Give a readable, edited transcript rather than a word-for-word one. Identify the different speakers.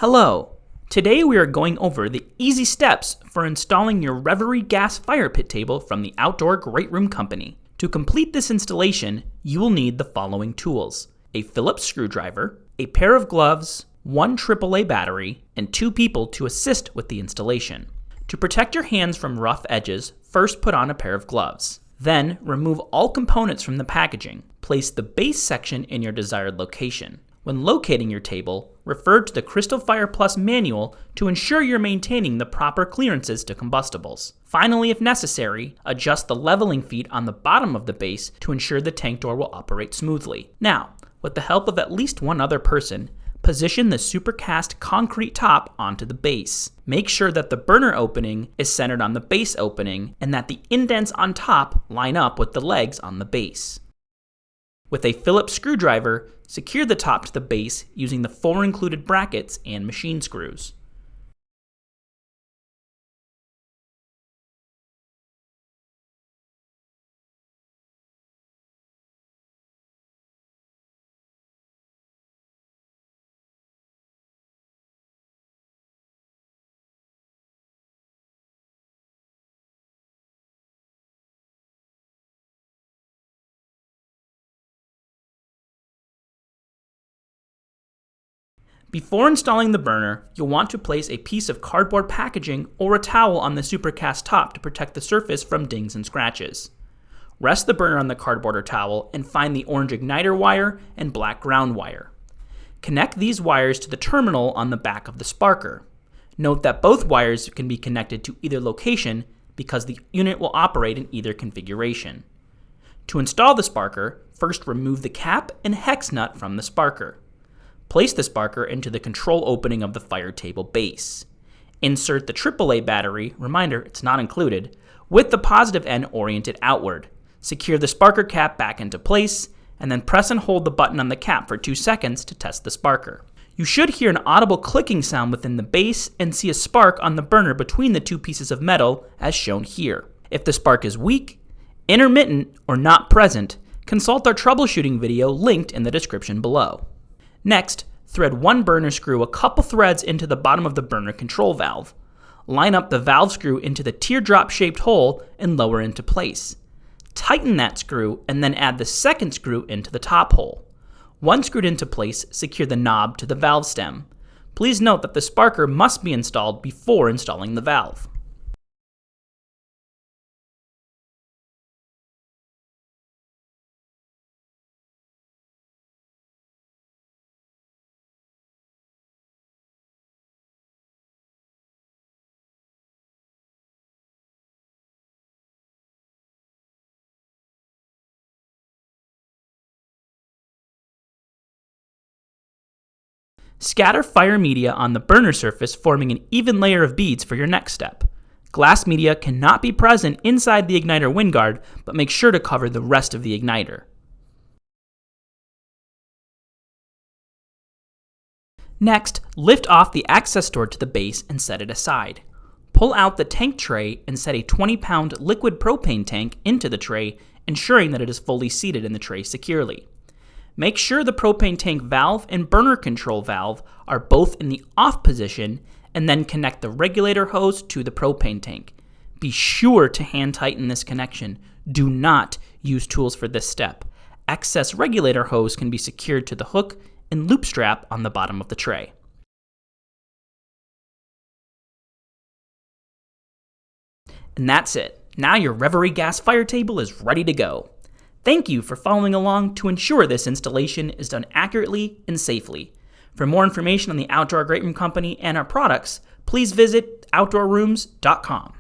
Speaker 1: Hello! Today we are going over the easy steps for installing your Reverie gas fire pit table from the Outdoor GreatRoom Company. To complete this installation, you will need the following tools: a Phillips screwdriver, a pair of gloves, one AAA battery, and 2 people to assist with the installation. To protect your hands from rough edges, first put on a pair of gloves. Then remove all components from the packaging. Place the base section in your desired location. When locating your table, refer to the Crystal Fire Plus manual to ensure you're maintaining the proper clearances to combustibles. Finally, if necessary, adjust the leveling feet on the bottom of the base to ensure the tank door will operate smoothly. Now, with the help of at least one other person, position the supercast concrete top onto the base. Make sure that the burner opening is centered on the base opening and that the indents on top line up with the legs on the base. With a Phillips screwdriver, secure the top to the base using the 4 included brackets and machine screws. Before installing the burner, you'll want to place a piece of cardboard packaging or a towel on the supercast top to protect the surface from dings and scratches. Rest the burner on the cardboard or towel and find the orange igniter wire and black ground wire. Connect these wires to the terminal on the back of the sparker. Note that both wires can be connected to either location because the unit will operate in either configuration. To install the sparker, first remove the cap and hex nut from the sparker. Place the sparker into the control opening of the fire table base. Insert the AAA battery, reminder it's not included, with the positive end oriented outward. Secure the sparker cap back into place, and then press and hold the button on the cap for 2 seconds to test the sparker. You should hear an audible clicking sound within the base and see a spark on the burner between the 2 pieces of metal as shown here. If the spark is weak, intermittent, or not present, consult our troubleshooting video linked in the description below. Next, thread 1 burner screw a couple threads into the bottom of the burner control valve. Line up the valve screw into the teardrop-shaped hole and lower into place. Tighten that screw and then add the second screw into the top hole. Once screwed into place, secure the knob to the valve stem. Please note that the sparker must be installed before installing the valve. Scatter fire media on the burner surface, forming an even layer of beads for your next step. Glass media cannot be present inside the igniter wind guard, but make sure to cover the rest of the igniter. Next, lift off the access door to the base and set it aside. Pull out the tank tray and set a 20-pound liquid propane tank into the tray, ensuring that it is fully seated in the tray securely. Make sure the propane tank valve and burner control valve are both in the off position, and then connect the regulator hose to the propane tank. Be sure to hand tighten this connection. Do not use tools for this step. Excess regulator hose can be secured to the hook and loop strap on the bottom of the tray. And that's it. Now your Reverie gas fire table is ready to go. Thank you for following along to ensure this installation is done accurately and safely. For more information on the Outdoor GreatRoom Company and our products, please visit outdoorrooms.com.